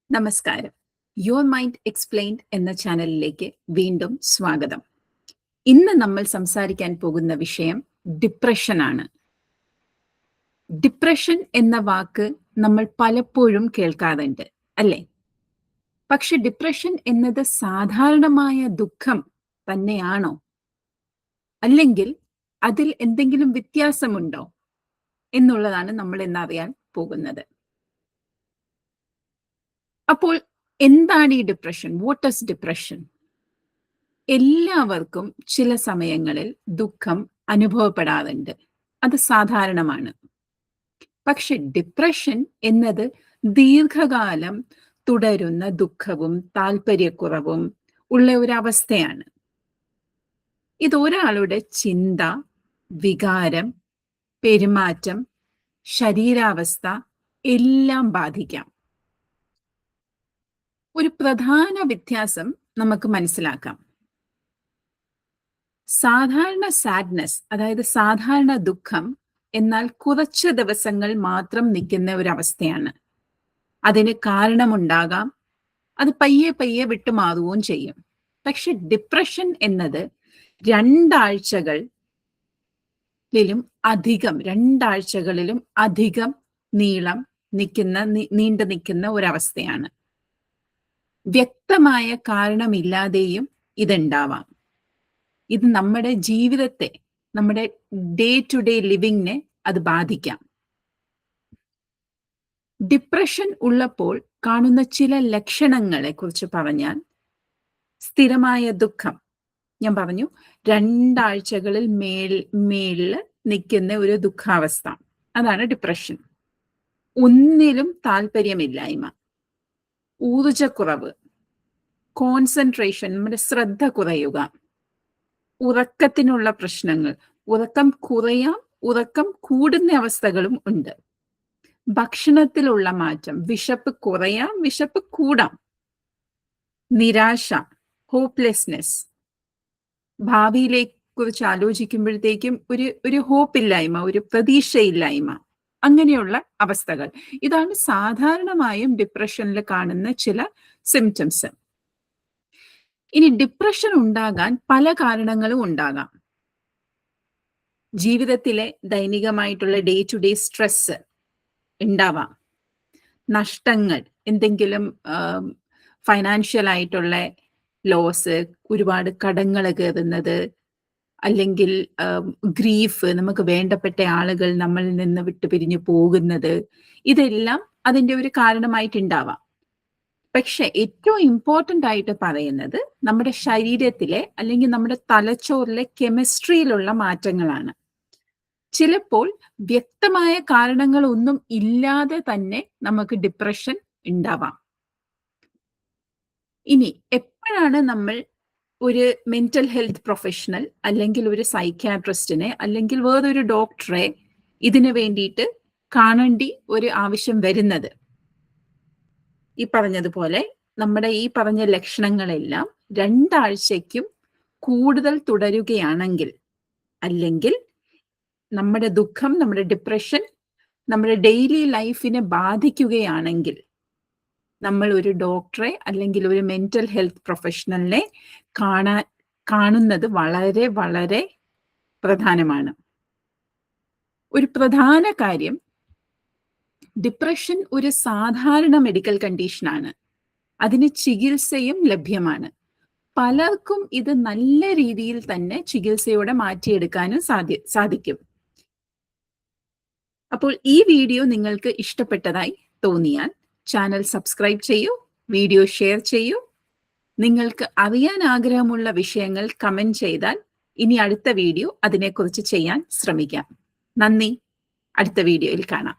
നമസ്കാരം. Your mind explained എന്ന ചാനലിലേക്ക് വീണ്ടും സ്വാഗതം. ഇന്ന് നമ്മൾ സംസാരിക്കാൻ പോകുന്ന വിഷയം ഡിപ്രഷൻ ആണ്. ഡിപ്രഷൻ എന്ന വാക്ക് നമ്മൾ പലപ്പോഴും കേൾക്കാറുണ്ട്, അല്ലേ? പക്ഷെ ഡിപ്രഷൻ എന്നത് സാധാരണമായ ദുഃഖം തന്നെയാണോ? അല്ലെങ്കിൽ അതിൽ എന്തെങ്കിലും വ്യത്യാസമുണ്ടോ എന്നുള്ളതാണ് നമ്മൾ ഇന്നറിയാൻ പോകുന്നത്. അപ്പോൾ എന്താണ് ഈ ഡിപ്രഷൻ? What is depression? എല്ലാവർക്കും ചില സമയങ്ങളിൽ ദുഃഖം അനുഭവപ്പെടാറുണ്ട്. അത് സാധാരണമാണ്. പക്ഷെ ഡിപ്രഷൻ എന്നത് ദീർഘകാലം തുടരുന്ന ദുഃഖവും താല്പര്യക്കുറവും ഉള്ള ഒരു അവസ്ഥയാണ്. ഇത് ഒരാളുടെ ചിന്ത, വികാരം, പെരുമാറ്റം, ശരീരാവസ്ഥ എല്ലാം ബാധിക്കാം. ഒരു പ്രധാന വ്യത്യാസം നമുക്ക് മനസ്സിലാക്കാം. സാധാരണ സാഡ്നെസ്, അതായത് സാധാരണ ദുഃഖം, എന്നാൽ കുറച്ച് ദിവസങ്ങൾ മാത്രം നിൽക്കുന്ന ഒരു അവസ്ഥയാണ്. അതിന് കാരണമുണ്ടാകാം, അത് പയ്യെ പയ്യെ വിട്ടുമാറുകയും ചെയ്യും. പക്ഷെ ഡിപ്രഷൻ എന്നത് രണ്ടാഴ്ചകളിലും അധികം നീണ്ടു നിൽക്കുന്ന ഒരവസ്ഥയാണ്. വ്യക്തമായ കാരണമില്ലാതെയും ഇതുണ്ടാവാം. ഇത് നമ്മുടെ ജീവിതത്തെ, നമ്മുടെ ഡേ ടു ഡേ ലിവിങ്ങിനെ അത് ബാധിക്കാം. ഡിപ്രഷൻ ഉള്ളപ്പോൾ കാണുന്ന ചില ലക്ഷണങ്ങളെ കുറിച്ച് പറഞ്ഞാൽ, സ്ഥിരമായ ദുഃഖം, ഞാൻ പറഞ്ഞു 2 ആഴ്ചകളിൽ മേളില് നിൽക്കുന്ന ഒരു ദുഃഖാവസ്ഥ, അതാണ് ഡിപ്രഷൻ. ഒന്നിലും താല്പര്യമില്ലായ്മ, ഊർജക്കുറവ്, കോൺസെൻട്രേഷൻ, നമ്മുടെ ശ്രദ്ധ കുറയുക, ഉറക്കത്തിനുള്ള പ്രശ്നങ്ങൾ, ഉറക്കം കുറയാം, ഉറക്കം കൂടുന്ന അവസ്ഥകളും ഉണ്ട്. ഭക്ഷണത്തിലുള്ള മാറ്റം, വിശപ്പ് കുറയാം, വിശപ്പ് കൂടാം, നിരാശ, ഹോപ്പ്ലെസ്നെസ്, ഭാവിയിലെ കുറിച്ച് ആലോചിക്കുമ്പോഴത്തേക്കും ഒരു ഹോപ്പില്ലായ്മ, ഒരു പ്രതീക്ഷയില്ലായ്മ, അങ്ങനെയുള്ള അവസ്ഥകൾ. ഇതാണ് സാധാരണമായും ഡിപ്രഷനിൽ കാണുന്ന ചില സിംറ്റംസ്. ഇനി ഡിപ്രഷൻ ഉണ്ടാകാൻ പല കാരണങ്ങളും ഉണ്ടാകാം. ജീവിതത്തിലെ ദൈനികമായിട്ടുള്ള ഡേ ടു ഡേ സ്ട്രെസ് ഉണ്ടാവാം, നഷ്ടങ്ങൾ, എന്തെങ്കിലും ഫൈനാൻഷ്യൽ ആയിട്ടുള്ള ലോസ്, ഒരുപാട് കടങ്ങൾ കയറുന്നത്, അല്ലെങ്കിൽ ഗ്രീഫ്, നമുക്ക് വേണ്ടപ്പെട്ട ആളുകൾ നമ്മളിൽ നിന്ന് വിട്ടുപിരിഞ്ഞു പോകുന്നത്, ഇതെല്ലാം അതിൻ്റെ ഒരു കാരണമായിട്ടുണ്ടാവാം. പക്ഷെ ഏറ്റവും ഇമ്പോർട്ടൻ്റ് ആയിട്ട് പറയുന്നത് നമ്മുടെ ശരീരത്തിലെ അല്ലെങ്കിൽ നമ്മുടെ തലച്ചോറിലെ കെമിസ്ട്രിയിലുള്ള മാറ്റങ്ങളാണ്. ചിലപ്പോൾ വ്യക്തമായ കാരണങ്ങളൊന്നും ഇല്ലാതെ തന്നെ നമുക്ക് ഡിപ്രഷൻ ഉണ്ടാവാം. ഇനി എപ്പോഴാണ് നമ്മൾ ഒരു മെന്റൽ ഹെൽത്ത് പ്രൊഫഷണൽ അല്ലെങ്കിൽ ഒരു സൈക്യാട്രിസ്റ്റിനെ അല്ലെങ്കിൽ വേറൊരു ഡോക്ടറെ ഇതിനു വേണ്ടിയിട്ട് കാണേണ്ടി ഒരു ആവശ്യം വരുന്നത്? ഈ പറഞ്ഞതുപോലെ നമ്മുടെ ഈ പറഞ്ഞ ലക്ഷണങ്ങളെല്ലാം 2 ആഴ്ചയ്ക്കും കൂടുതൽ തുടരുകയാണെങ്കിൽ, അല്ലെങ്കിൽ നമ്മുടെ ദുഃഖം, നമ്മുടെ ഡിപ്രഷൻ നമ്മുടെ ഡെയിലി ലൈഫിനെ ബാധിക്കുകയാണെങ്കിൽ, നമ്മൾ ഒരു ഡോക്ടറെ അല്ലെങ്കിൽ ഒരു മെന്റൽ ഹെൽത്ത് പ്രൊഫഷണലിനെ കാണുന്നത് വളരെ വളരെ പ്രധാനമാണ്. ഒരു പ്രധാന കാര്യം, ഡിപ്രഷൻ ഒരു സാധാരണ മെഡിക്കൽ കണ്ടീഷനാണ്. അതിന് ചികിത്സയും ലഭ്യമാണ്. പലർക്കും ഇത് നല്ല രീതിയിൽ തന്നെ ചികിത്സയോടെ മാറ്റിയെടുക്കാനും സാധിക്കും. അപ്പോൾ ഈ വീഡിയോ നിങ്ങൾക്ക് ഇഷ്ടപ്പെട്ടതായി തോന്നിയാൽ ചാനൽ സബ്സ്ക്രൈബ് ചെയ്യൂ, വീഡിയോ ഷെയർ ചെയ്യൂ. നിങ്ങൾക്ക് അറിയാൻ ആഗ്രഹമുള്ള വിഷയങ്ങൾ കമന്റ് ചെയ്താൽ ഇനി അടുത്ത വീഡിയോ അതിനെക്കുറിച്ച് ചെയ്യാൻ ശ്രമിക്കാം. നന്ദി. അടുത്ത വീഡിയോയിൽ കാണാം.